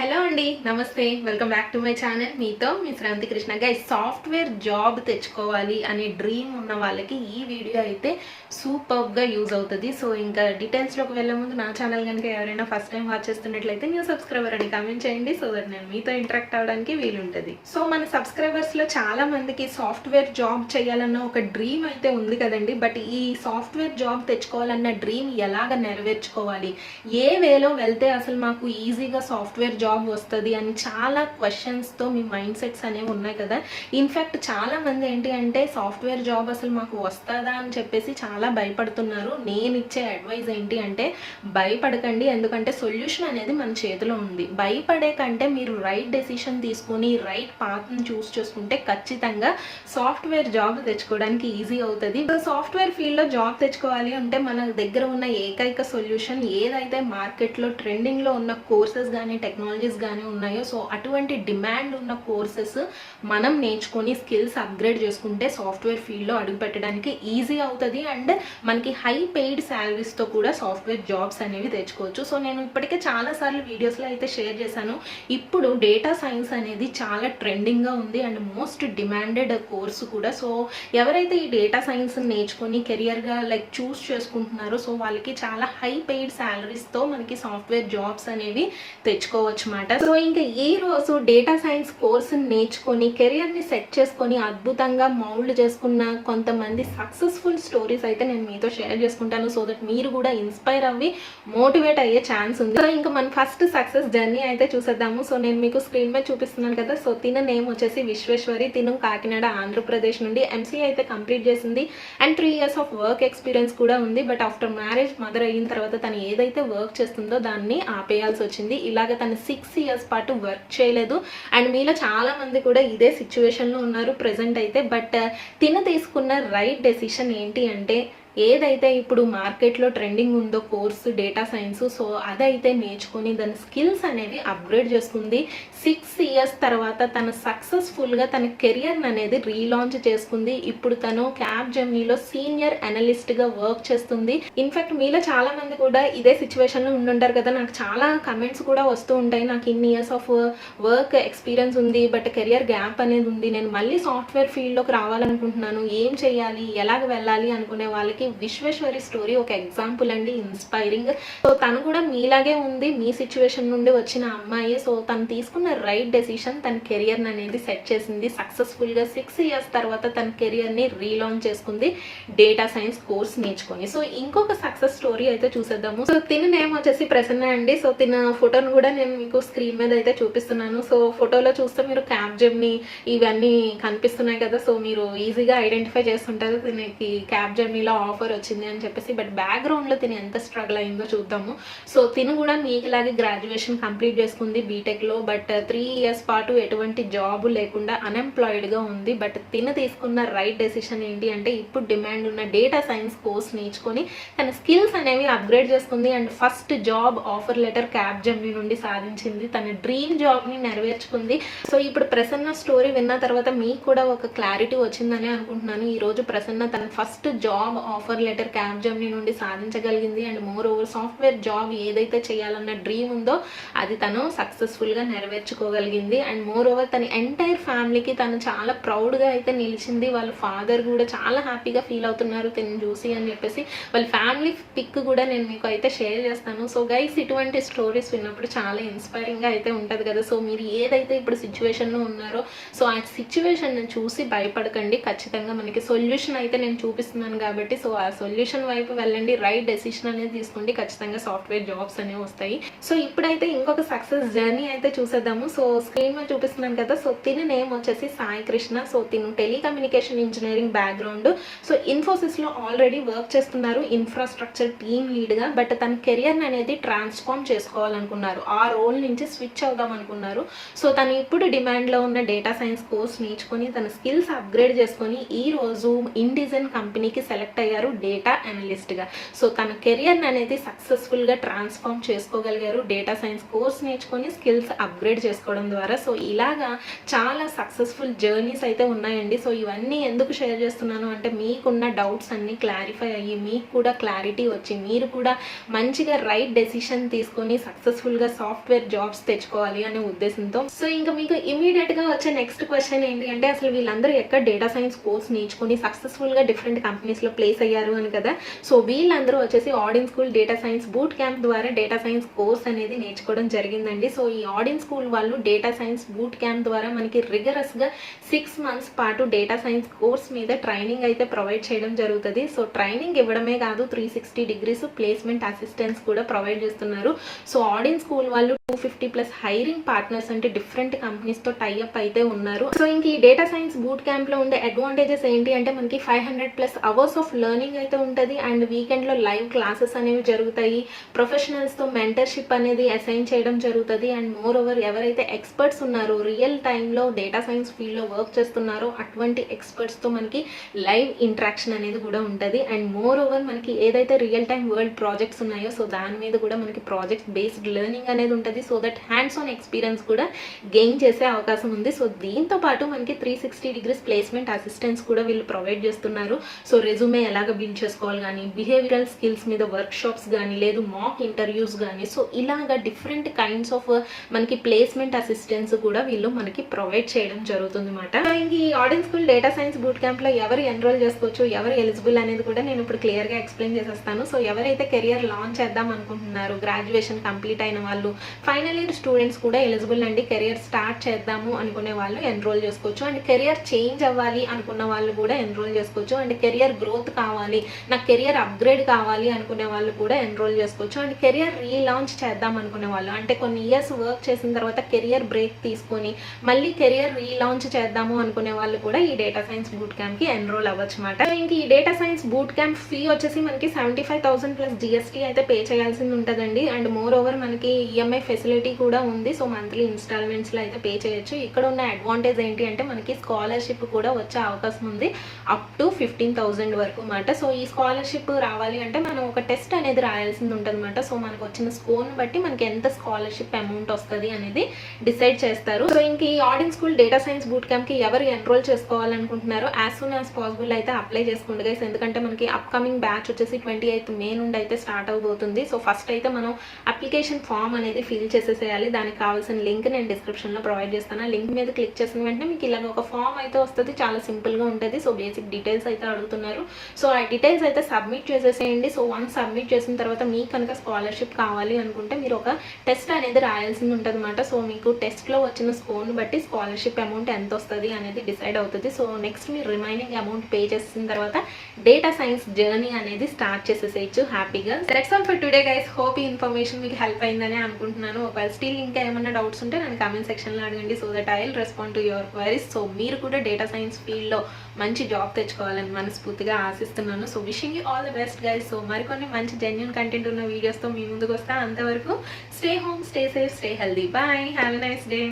Hello అండి, నమస్తే. Welcome back to my channel. మీతో మీ శ్రాంతి కృష్ణ. గైస్, సాఫ్ట్వేర్ జాబ్ తెచ్చుకోవాలి అనే డ్రీమ్ ఉన్న వాళ్ళకి ఈ వీడియో అయితే సూపర్గా యూజ్ అవుతుంది. సో ఇంకా డీటెయిల్స్లోకి వెళ్ళే ముందు నా ఛానల్ కనుక ఎవరైనా ఫస్ట్ టైం వాచ్ చేస్తున్నట్లయితే న్యూ సబ్స్క్రైబర్ అని కామెంట్ చేయండి, సో దట్ నేను మీతో ఇంటరాక్ట్ అవ్వడానికి వీలుంటుంది. సో మన సబ్స్క్రైబర్స్లో చాలా మందికి సాఫ్ట్వేర్ జాబ్ చేయాలన్న ఒక డ్రీమ్ అయితే ఉంది కదండి. బట్ ఈ సాఫ్ట్వేర్ జాబ్ తెచ్చుకోవాలన్న డ్రీమ్ ఎలాగ నెరవేర్చుకోవాలి, ఏ వేలో వెళ్తే అసలు మాకు ఈజీగా సాఫ్ట్వేర్ జాబ్ వస్తుంది అని చాలా క్వశ్చన్స్తో మీ మైండ్ సెట్స్ అనేవి ఉన్నాయి కదా. ఇన్ఫ్యాక్ట్ చాలా మంది ఏంటి అంటే సాఫ్ట్వేర్ జాబ్ అసలు మాకు వస్తుందా అని చెప్పేసి చాలా భయపడుతున్నారు. నేను ఇచ్చే అడ్వైజ్ ఏంటి అంటే భయపడకండి, ఎందుకంటే సొల్యూషన్ అనేది మన చేతిలో ఉంది. భయపడే కంటే మీరు రైట్ డెసిషన్ తీసుకొని రైట్ పాత్ని చూస్ చేసుకుంటే ఖచ్చితంగా సాఫ్ట్వేర్ జాబ్ తెచ్చుకోవడానికి ఈజీ అవుతుంది. సాఫ్ట్వేర్ ఫీల్డ్లో జాబ్ తెచ్చుకోవాలి అంటే మన దగ్గర ఉన్న ఏకైక సొల్యూషన్ ఏదైతే మార్కెట్లో ట్రెండింగ్లో ఉన్న కోర్సెస్ కానీ టెక్నాలజీస్ కానీ ఉన్నాయో, సో అటువంటి డిమాండ్ ఉన్న కోర్సెస్ మనం నేర్చుకొని స్కిల్స్ అప్గ్రేడ్ చేసుకుంటే సాఫ్ట్వేర్ ఫీల్డ్లో అడుగు పెట్టడానికి ఈజీ అవుతుంది. అండ్ మనకి హై పెయిడ్ శాలరీస్తో కూడా సాఫ్ట్వేర్ జాబ్స్ అనేవి తెచ్చుకోవచ్చు. సో నేను ఇప్పటికే చాలాసార్లు వీడియోస్లో అయితే షేర్ చేశాను. ఇప్పుడు డేటా సైన్స్ అనేది చాలా ట్రెండింగ్గా ఉంది అండ్ మోస్ట్ డిమాండెడ్ కోర్సు కూడా. సో ఎవరైతే ఈ డేటా సైన్స్ నేర్చుకొని కెరియర్గా చూస్ చేసుకుంటున్నారో, సో వాళ్ళకి చాలా హై పెయిడ్ శాలరీస్తో మనకి సాఫ్ట్వేర్ జాబ్స్ అనేవి తెచ్చుకోవచ్చు అన్నమాట. సో ఇంకా ఈ రోజు డేటా సైన్స్ కోర్సు నేర్చుకొని కెరియర్ని సెట్ చేసుకొని అద్భుతంగా మౌల్డ్ చేసుకున్న కొంతమంది సక్సెస్ఫుల్ స్టోరీస్ అయితే నేను మీతో షేర్ చేసుకుంటాను, సో దట్ మీరు కూడా ఇన్స్పైర్ అవ్వి మోటివేట్ అయ్యే ఛాన్స్ ఉంది. సో ఇంకా మన ఫస్ట్ సక్సెస్ జర్నీ అయితే చూసేద్దాము. సో నేను మీకు స్క్రీన్ మీద చూపిస్తున్నాను కదా. సో తిన నేమ్ వచ్చేసి విశ్వేశ్వరి. తిను కాకినాడ, ఆంధ్రప్రదేశ్ నుండి ఎంసీఏ అయితే కంప్లీట్ చేసింది and 3 years of work experience కూడా ఉంది. బట్ ఆఫ్టర్ మ్యారేజ్ మదర్ అయిన తర్వాత తను ఏదైతే వర్క్ చేస్తుందో దాన్ని ఆపేయాల్సి వచ్చింది. ఇలాగ తను 6 years పాటు వర్క్ చేయలేదు అండ్ మీలో చాలా మంది కూడా ఇదే సిచ్యువేషన్లో ఉన్నారు ప్రెసెంట్ అయితే. బట్ తిన తీసుకున్న రైట్ డెసిషన్ ఏంటి అంటే ఏదైతే ఇప్పుడు మార్కెట్లో ట్రెండింగ్ ఉందో కోర్సు డేటా సైన్స్, సో అదైతే నేర్చుకొని దాని స్కిల్స్ అనేవి అప్గ్రేడ్ చేసుకుంది. 6 years తర్వాత తను సక్సెస్ఫుల్గా తన కెరియర్ అనేది రీలాంచ్ చేసుకుంది. ఇప్పుడు తను క్యాబ్ జెమినీలో సీనియర్ అనలిస్ట్గా వర్క్ చేస్తుంది. ఇన్ఫ్యాక్ట్ మీలో చాలా మంది కూడా ఇదే సిచ్యువేషన్లో ఉండుంటారు కదా. నాకు చాలా కమెంట్స్ కూడా వస్తూ ఉంటాయి, నాకు ఇన్ని ఇయర్స్ ఆఫ్ వర్క్ ఎక్స్పీరియన్స్ ఉంది బట్ కెరియర్ గ్యాప్ అనేది ఉంది, నేను మళ్ళీ సాఫ్ట్వేర్ ఫీల్డ్లోకి రావాలనుకుంటున్నాను, ఏం చేయాలి, ఎలాగ వెళ్ళాలి అనుకునే వాళ్ళకి విశ్వేశ్వరి స్టోరీ ఒక ఎగ్జాంపుల్ అండి, ఇన్స్పైరింగ్. సో తను కూడా మీలాగే ఉంది, మీ సిచ్యువేషన్ నుండి వచ్చిన అమ్మాయి. సో తను తీసుకున్న రైట్ డెసిషన్ తన కెరియర్ అనేది సెట్ చేసింది సక్సెస్ఫుల్గా. 6 years తర్వాత తన కెరియర్ని రీలాంచ్ చేసుకుంది డేటా సైన్స్ కోర్స్ నేర్చుకొని. సో ఇంకొక సక్సెస్ స్టోరీ అయితే చూసేద్దాము. సో తిన నేమ్ వచ్చేసి ప్రసన్న అండి. సో తిన ఫోటోను కూడా నేను మీకు స్క్రీన్ మీద అయితే చూపిస్తున్నాను. సో ఫోటోలో చూస్తే మీరు క్యాబ్ జెమినీ ఇవన్నీ కనిపిస్తున్నాయి కదా. సో మీరు ఈజీగా ఐడెంటిఫై చేస్తుంటారు తినకి క్యాబ్ జెమినీలో ఆఫర్ వచ్చింది అని చెప్పేసి. బట్ బ్యాక్గ్రౌండ్లో తిని ఎంత స్ట్రగుల్ అయిందో చూద్దాము. సో తిను కూడా మీకులాగే గ్రాడ్యుయేషన్ కంప్లీట్ చేసుకుంది బీటెక్లో. బట్ 3 years పాటు ఎటువంటి జాబ్ లేకుండా అన్ఎంప్లాయిడ్గా ఉంది. బట్ తిను తీసుకున్న రైట్ డెసిషన్ ఏంటి అంటే ఇప్పుడు డిమాండ్ ఉన్న డేటా సైన్స్ కోర్స్ నేర్చుకొని తన స్కిల్స్ అనేవి అప్గ్రేడ్ చేసుకుంది and first job offer letter Capgemini నుండి సాధించింది. తన డ్రీమ్ జాబ్ని నెరవేర్చుకుంది. సో ఇప్పుడు ప్రసన్న స్టోరీ విన్న తర్వాత మీకు కూడా ఒక క్లారిటీ వచ్చిందని అనుకుంటున్నాను. ఈరోజు ప్రసన్న తన first job offer letter Capgemini నుండి సాధించగలిగింది and moreover software job ఏదైతే చేయాలన్న డ్రీమ్ ఉందో అది తను సక్సెస్ఫుల్గా నెరవేర్చుకోగలిగింది. అండ్ మోర్ ఓవర్ తన ఎంటైర్ ఫ్యామిలీకి తను చాలా ప్రౌడ్గా అయితే నిలిచింది. వాళ్ళ ఫాదర్ కూడా చాలా హ్యాపీగా ఫీల్ అవుతున్నారు తిని చూసి అని చెప్పేసి. వాళ్ళ ఫ్యామిలీ పిక్ కూడా నేను మీకు అయితే షేర్ చేస్తాను. సో గైస్, ఇటువంటి స్టోరీస్ విన్నప్పుడు చాలా ఇన్స్పైరింగ్గా అయితే ఉంటుంది కదా. సో మీరు ఏదైతే ఇప్పుడు సిచ్యువేషన్లో ఉన్నారో, సో ఆ సిచ్యువేషన్ చూసి భయపడకండి. ఖచ్చితంగా మనకి సొల్యూషన్ అయితే నేను చూపిస్తున్నాను కాబట్టి సో ఆ సొల్యూషన్ వైపు వెళ్ళండి, రైట్ డెసిషన్ అనేది తీసుకోండి, ఖచ్చితంగా సాఫ్ట్వేర్ జాబ్స్ అనేవి వస్తాయి. సో ఇప్పుడైతే ఇంకొక సక్సెస్ జర్నీ అయితే చూసేద్దాము. సో స్క్రీన్ మీద చూపిస్తున్నాను కదా. సో తిని నేమ్ వచ్చేసి సాయి కృష్ణ. సో తిను టెలికమ్యూనికేషన్ ఇంజనీరింగ్ బ్యాక్గ్రౌండ్. సో ఇన్ఫోసిస్లో ఆల్రెడీ వర్క్ చేస్తున్నారు ఇన్ఫ్రాస్ట్రక్చర్ టీమ్ లీడ్గా. బట్ తన కెరియర్ అనేది ట్రాన్స్ఫార్మ్ చేసుకోవాలనుకున్నారు, ఆ రోల్ నుంచి స్విచ్ అవుదాం అనుకున్నారు. సో తను ఇప్పుడు డిమాండ్లో ఉన్న డేటా సైన్స్ కోర్స్ నేర్చుకొని తన స్కిల్స్ అప్గ్రేడ్ చేసుకొని ఈ రోజు ఇండిజన్ కంపెనీకి సెలెక్ట్ అయ్యారు అయ్యారు డేటా అనలిస్ట్గా. సో తన కెరియర్ అనేది సక్సెస్ఫుల్గా ట్రాన్స్ఫార్మ్ చేసుకోగలిగారు డేటా సైన్స్ కోర్స్ నేర్చుకొని స్కిల్స్ అప్గ్రేడ్ చేసుకోవడం ద్వారా. సో ఇలాగా చాలా సక్సెస్ఫుల్ జర్నీస్ అయితే ఉన్నాయండి. సో ఇవన్నీ ఎందుకు షేర్ చేస్తున్నాను అంటే మీకున్న డౌట్స్ అన్నీ క్లారిఫై అయ్యి మీకు కూడా క్లారిటీ వచ్చి మీరు కూడా మంచిగా రైట్ డెసిషన్ తీసుకొని సక్సెస్ఫుల్గా సాఫ్ట్వేర్ జాబ్స్ తెచ్చుకోవాలి అనే ఉద్దేశంతో. సో ఇంకా మీకు ఇమీడియట్గా వచ్చే నెక్స్ట్ క్వశ్చన్ ఏంటి అంటే అసలు వీళ్ళందరూ ఎక్కడ డేటా సైన్స్ కోర్స్ నేర్చుకుని సక్సెస్ఫుల్గా డిఫరెంట్ కంపెనీస్లో ప్లేస్ అయ్యారు అని కదా. సో వీళ్ళందరూ వచ్చేసి Odin school data science boot camp ద్వారా డేటా సైన్స్ కోర్స్ అనేది నేర్చుకోవడం జరిగిందండి. సో ఈ ఆడిన్ స్కూల్ వాళ్ళు డేటా సైన్స్ బూట్ క్యాంప్ ద్వారా మనకి రిగరస్గా 6 months పాటు డేటా సైన్స్ కోర్స్ మీద ట్రైనింగ్ అయితే ప్రొవైడ్ చేయడం జరుగుతుంది. సో ట్రైనింగ్ ఇవ్వడమే కాదు 360 degrees ప్లేస్మెంట్ అసిస్టెన్స్ కూడా ప్రొవైడ్ చేస్తున్నారు. సో ఆడిన్ స్కూల్ వాళ్ళు 250+ హైరింగ్ పార్ట్నర్స్ అంటే డిఫరెంట్ కంపెనీస్తో టైఅప్ అయితే ఉన్నారు. సో ఇంక ఈ డేటా సైన్స్ బూట్ క్యాంప్లో ఉండే అడ్వాంటేజెస్ ఏంటి అంటే మనకి 500+ hours ఆఫ్ లెర్నింగ్ అయితే ఉంటుంది అండ్ వీకెండ్లో లైవ్ క్లాసెస్ అనేవి జరుగుతాయి. ప్రొఫెషనల్స్తో మెంటర్షిప్ అనేది అసైన్ చేయడం జరుగుతుంది అండ్ మోర్ ఓవర్ ఎవరైతే ఎక్స్పర్ట్స్ ఉన్నారో రియల్ టైంలో డేటా సైన్స్ ఫీల్డ్లో వర్క్ చేస్తున్నారో అటువంటి ఎక్స్పర్ట్స్తో మనకి లైవ్ ఇంటరాక్షన్ అనేది కూడా ఉంటుంది అండ్ మోర్ ఓవర్ మనకి ఏదైతే రియల్ టైం వరల్డ్ ప్రాజెక్ట్స్ ఉన్నాయో సో దాని మీద కూడా మనకి ప్రాజెక్ట్ బేస్డ్ లెర్నింగ్ అనేది ఉంటుంది. So that hands on experience కూడా గెయిన్ చేసే అవకాశం ఉంది. సో దీంతో పాటు మనకి 360 degrees ప్లేస్మెంట్ అసిస్టెన్స్ కూడా వీళ్ళు ప్రొవైడ్ చేస్తున్నారు. సో రెజ్యూమే ఎలాగ బిల్డ్ చేసుకోవాలి కానీ బిహేవియరల్ స్కిల్స్ మీద వర్క్ షాప్స్ కానీ లేదు మాక్ ఇంటర్వ్యూస్ కానీ సో ఇలాగా డిఫరెంట్ కైండ్స్ ఆఫ్ మనకి ప్లేస్మెంట్ అసిస్టెన్స్ కూడా వీళ్ళు మనకి ప్రొవైడ్ చేయడం జరుగుతుంది అన్నమాట. ఇంక ఈ Odin school data science boot క్యాంప్లో ఎవరు ఎన్రోల్ చేసుకోవచ్చు ఎవరు ఎలిజిబుల్ అనేది కూడా నేను ఇప్పుడు క్లియర్గా ఎక్స్ప్లెయిన్ చేసేస్తాను. సో ఎవరైతే కెరియర్ లాంచ్ చేద్దాం అనుకుంటున్నారు గ్రాడ్యుయేషన్ కంప్లీట్ అయిన వాళ్ళు ఫైనల్ ఇయర్ స్టూడెంట్స్ కూడా ఎలిజిబుల్ అండి. కెరియర్ స్టార్ట్ చేద్దాము అనుకునే వాళ్ళు ఎన్రోల్ చేసుకోవచ్చు అండ్ కెరియర్ చేంజ్ అవ్వాలి అనుకున్న వాళ్ళు కూడా ఎన్రోల్ చేసుకోవచ్చు అండ్ కెరియర్ గ్రోత్ కావాలి నాకు కెరియర్ అప్గ్రేడ్ కావాలి అనుకునే వాళ్ళు కూడా ఎన్రోల్ చేసుకోవచ్చు అండ్ కెరియర్ రీలాంచ్ చేద్దాం అనుకునే వాళ్ళు అంటే కొన్ని ఇయర్స్ వర్క్ చేసిన తర్వాత కెరియర్ బ్రేక్ తీసుకొని మళ్ళీ కెరియర్ రీలాంచ్ చేద్దాము అనుకునే వాళ్ళు కూడా ఈ డేటా సైన్స్ బూట్ క్యాంప్కి ఎన్రోల్ అవ్వచ్చు అనమాట. ఇంక ఈ data science boot camp fee వచ్చేసి మనకి 75,000+ GST అయితే పే చేయాల్సింది ఉంటుందండి అండ్ మోర్ ఓవర్ మనకి ఈఎంఐ ఫెసిలిటీ కూడా ఉంది. సో మంత్లీ ఇన్స్టాల్మెంట్స్లో అయితే పే చేయొచ్చు. ఇక్కడ ఉన్న అడ్వాంటేజ్ ఏంటి అంటే మనకి స్కాలర్షిప్ కూడా వచ్చే అవకాశం ఉంది అప్ టు 15,000 వరకు అన్నమాట. సో ఈ స్కాలర్షిప్ రావాలి అంటే మనం ఒక టెస్ట్ అనేది రాయాల్సింది ఉంటుంది అనమాట. సో మనకు వచ్చిన స్కోర్ని బట్టి మనకి ఎంత స్కాలర్షిప్ అమౌంట్ వస్తుంది అనేది డిసైడ్ చేస్తారు. సో ఇంక ఈ Odin school data science boot క్యాంప్కి ఎవరు ఎన్రోల్ చేసుకోవాలనుకుంటున్నారో యాజ్ సూన్ యాజ్ పాసిబుల్ అయితే అప్లై చేసుకోండి గైస్. ఎందుకంటే మనకి అప్కమింగ్ బ్యాచ్ వచ్చేసి 28th May నుండి అయితే స్టార్ట్ అవబోతుంది. సో ఫస్ట్ అయితే మనం అప్లికేషన్ ఫామ్ అనేది ఫిల్ చేసేసేయాలి. దానికి కావాల్సిన లింక్ నేను డిస్క్రిప్షన్లో ప్రొవైడ్ చేస్తాను. లింక్ మీద క్లిక్ చేసిన వెంటనే మీకు ఇలాగ ఒక ఫామ్ అయితే వస్తుంది. చాలా సింపుల్గా ఉంటుంది. సో బేసిక్ డీటెయిల్స్ అయితే అడుగుతున్నారు. సో ఆ డీటెయిల్స్ అయితే సబ్మిట్ చేసేసేయండి. సో వన్స్ సబ్మిట్ చేసిన తర్వాత మీకు కనుక స్కాలర్షిప్ కావాలి అనుకుంటే మీరు ఒక టెస్ట్ అనేది రాయాల్సింది ఉంటుంది అనమాట. సో మీకు టెస్ట్లో వచ్చిన స్కోర్ని బట్టి స్కాలర్షిప్ అమౌంట్ ఎంత వస్తుంది అనేది డిసైడ్ అవుతుంది. సో నెక్స్ట్ మీరు రిమైనింగ్ అమౌంట్ పే చేసిన తర్వాత డేటా సైన్స్ జర్నీ అనేది స్టార్ట్ చేసేసేయచ్చు హ్యాపీగా. That's all for today guys. Hope ఈ ఇన్ఫర్మేషన్ మీకు హెల్ప్ అయిందని అనుకుంటున్నాను. ఒకవేళ స్టిల్ ఇంకా ఏమైనా డౌట్స్ ఉంటే నన్ను కామెంట్ సెక్షన్లో అడగండి. So that I will respond to your queries. So మీరు కూడా డేటా సైన్స్ ఫీల్డ్లో మంచి జాబ్ తెచ్చుకోవాలని మనస్ఫూర్తిగా ఆశిస్తున్నాను. So wishing you all the best guys. So మరికొన్ని మంచి జెన్యూన్ కంటెంట్ ఉన్న వీడియోస్తో మీ ముందుకు వస్తా. అంతవరకు stay home, stay safe, stay healthy. Bye, have a nice day.